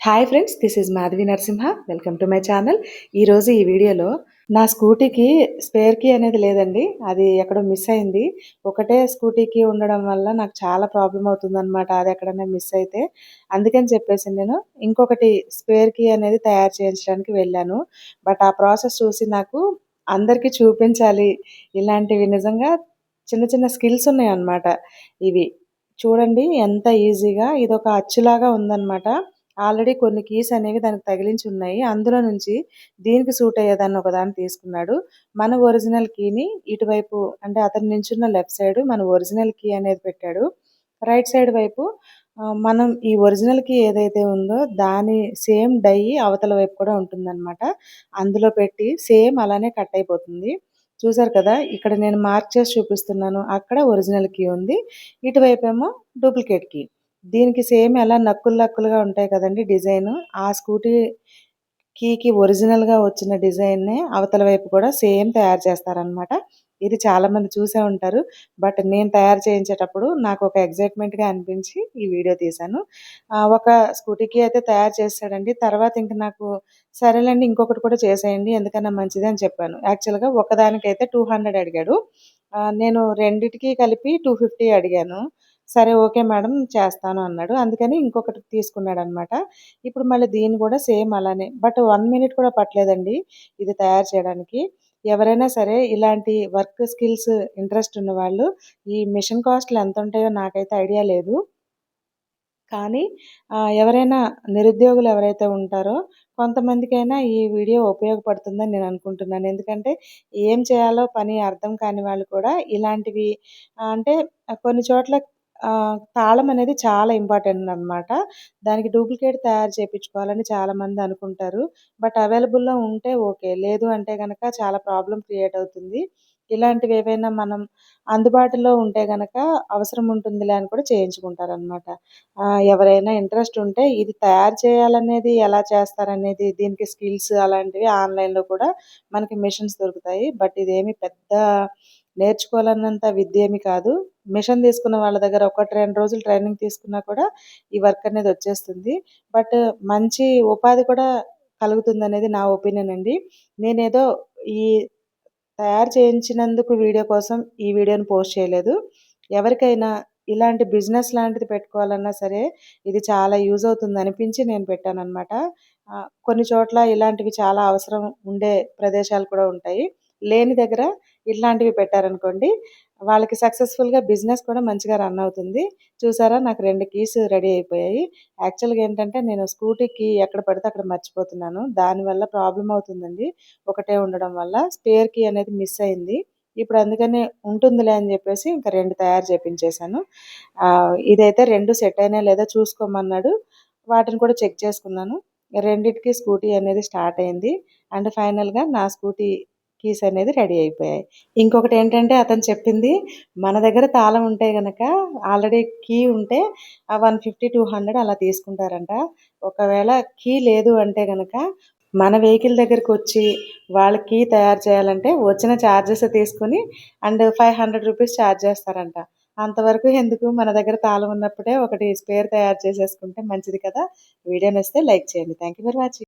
Hi friends, this is Madhavi Narasimha. Welcome to my channel. ఈరోజు ఈ వీడియోలో నా స్కూటీకి స్పేర్ కీ అనేది లేదండి. అది ఎక్కడో మిస్ అయింది. ఒకటే స్కూటీకి ఉండడం వల్ల నాకు చాలా ప్రాబ్లం అవుతుందన్నమాట. అది ఎక్కడైనా మిస్ అయితే అందుకని చెప్పేసి నేను ఇంకొకటి స్పేర్ కీ అనేది తయారు చేయించడానికి వెళ్ళాను. బట్ ఆ ప్రాసెస్ చూసి నాకు అందరికీ చూపించాలి. ఇలాంటివి నిజంగా చిన్న చిన్న స్కిల్స్ ఉన్నాయన్నమాట. ఇవి చూడండి ఎంత ఈజీగా ఇదొక అచ్చులాగా ఉందన్నమాట. ఆల్రెడీ కొన్ని కీస్ అనేవి దానికి తగిలించి ఉన్నాయి. అందులో నుంచి దీనికి సూట్ అయ్యేదాన్ని ఒకదాన్ని తీసుకున్నాడు. మన ఒరిజినల్ కీని ఇటువైపు అంటే అతను నించున్న లెఫ్ట్ సైడ్ మన ఒరిజినల్ కీ అనేది పెట్టాడు. రైట్ సైడ్ వైపు మనం ఈ ఒరిజినల్ కీ ఏదైతే ఉందో దాని సేమ్ డై అవతల వైపు కూడా ఉంటుందన్నమాట. అందులో పెట్టి సేమ్ అలానే కట్ అయిపోతుంది. చూసారు కదా, ఇక్కడ నేను మార్క్ చేసి చూపిస్తున్నాను. అక్కడ ఒరిజినల్ కీ ఉంది, ఇటువైపు ఏమో డూప్లికేట్ కీ. దీనికి సేమ్ ఎలా నక్కులు నక్కులుగా ఉంటాయి కదండి డిజైన్, ఆ స్కూటీ కీకి ఒరిజినల్గా వచ్చిన డిజైన్నే అవతల వైపు కూడా సేమ్ తయారు చేస్తారనమాట. ఇది చాలామంది చూసే ఉంటారు. బట్ నేను తయారు చేయించేటప్పుడు నాకు ఒక ఎగ్జైట్మెంట్గా అనిపించి ఈ వీడియో తీశాను. ఒక స్కూటీకి అయితే తయారు చేస్తాడండి. తర్వాత ఇంక నాకు సరేలేండి ఇంకొకటి కూడా చేసేయండి ఎందుకన్నా మంచిది అని చెప్పాను. యాక్చువల్గా ఒకదానికైతే 200 అడిగాడు. నేను రెండిటికి కలిపి 250 అడిగాను. సరే ఓకే మేడం చేస్తాను అన్నాడు. అందుకని ఇంకొకటి తీసుకున్నాడనమాట. ఇప్పుడు మళ్ళీ దీన్ని కూడా సేమ్ అలానే. బట్ 1 మినిట్ కూడా పట్టలేదండి ఇది తయారు చేయడానికి. ఎవరైనా సరే ఇలాంటి వర్క్ స్కిల్స్ ఇంట్రెస్ట్ ఉన్నవాళ్ళు, ఈ మిషన్ కాస్ట్‌లు ఎంతుంటాయో నాకైతే ఐడియా లేదు. కానీ ఎవరైనా నిరుద్యోగులు ఎవరైతే ఉంటారో కొంతమందికైనా ఈ వీడియో ఉపయోగపడుతుందని నేను అనుకుంటున్నాను. ఎందుకంటే ఏం చేయాలో పని అర్థం కాని వాళ్ళు కూడా ఇలాంటివి అంటే కొన్ని చోట్ల తాళం అనేది చాలా ఇంపార్టెంట్ అన్నమాట. దానికి డూప్లికేట్ తయారు చేపించుకోవాలని చాలామంది అనుకుంటారు. బట్ అవైలబుల్‌లో ఉంటే ఓకే. లేదు అంటే గనక చాలా ప్రాబ్లమ్ క్రియేట్ అవుతుంది. ఇలాంటివి ఏవైనా మనం అందుబాటులో ఉంటే గనక అవసరం ఉంటుందిలే అని కూడా చేయించుకుంటారనమాట. ఎవరైనా ఇంట్రెస్ట్ ఉంటే ఇది తయారు చేయాలనేది ఎలా చేస్తారనేది దీనికి స్కిల్స్ అలాంటివి ఆన్‌లైన్‌లో కూడా మనకి మిషన్స్ దొరుకుతాయి. బట్ ఇదేమి పెద్ద నేర్చుకోవాలన్నంత విద్య ఏమి కాదు. మిషన్ తీసుకున్న వాళ్ళ దగ్గర 1, 2 రోజులు ట్రైనింగ్ తీసుకున్నా కూడా ఈ వర్క్ అనేది వచ్చేస్తుంది. బట్ మంచి ఉపాధి కూడా కలుగుతుందనేది నా ఒపీనియన్ అండి. నేనేదో ఈ తయారు చేయించినందుకు వీడియో కోసం ఈ వీడియోని పోస్ట్ చేయలేదు. ఎవరికైనా ఇలాంటి బిజినెస్ లాంటిది పెట్టుకోవాలన్నా సరే ఇది చాలా యూజ్ అవుతుంది అనిపించి నేను పెట్టానన్నమాట. కొన్ని చోట్ల ఇలాంటివి చాలా అవసరం ఉండే ప్రదేశాలు కూడా ఉంటాయి. లేని దగ్గర ఇట్లాంటివి పెట్టారనుకోండి వాళ్ళకి సక్సెస్‌ఫుల్‌గా బిజినెస్ కూడా మంచిగా రన్ అవుతుంది. చూసారా, నాకు 2 కీస్ రెడీ అయిపోయాయి. యాక్చువల్‌గా ఏంటంటే నేను స్కూటీకి ఎక్కడ పడితే అక్కడ మర్చిపోతున్నాను. దానివల్ల ప్రాబ్లమ్ అవుతుందండి. ఒకటే ఉండడం వల్ల స్పేర్ కీ అనేది మిస్ అయింది. ఇప్పుడు అందుకనే ఉంటుందిలే అని చెప్పేసి ఇంకా 2 తయారు చేపించేశాను. ఇదైతే 2 సెట్ అయినాయో లేదో చూసుకోమన్నాడు. వాటిని కూడా చెక్ చేసుకున్నాను. రెండిటికి స్కూటీ అనేది స్టార్ట్ అయింది. అండ్ ఫైనల్‌గా నా స్కూటీ కీస్ అనేది రెడీ అయిపోయాయి. ఇంకొకటి ఏంటంటే అతను చెప్పింది మన దగ్గర తాళం ఉంటే గనక ఆల్రెడీ కీ ఉంటే 150, 200 అలా తీసుకుంటారంట. ఒకవేళ కీ లేదు అంటే గనక మన వెహికల్ దగ్గరకొచ్చి వాళ్ళ కీ తయారు చేయాలంటే వచ్చిన చార్జెస్ తీసుకొని అండ్ 500 రూపీస్ చార్జ్ చేస్తారంట. అంతవరకు ఎందుకు, మన దగ్గర తాళం ఉన్నప్పుడే ఒకటి స్పేర్ తయారు చేసేసుకుంటే మంచిది కదా. వీడియో నచ్చితే లైక్ చేయండి. Thank you for watching.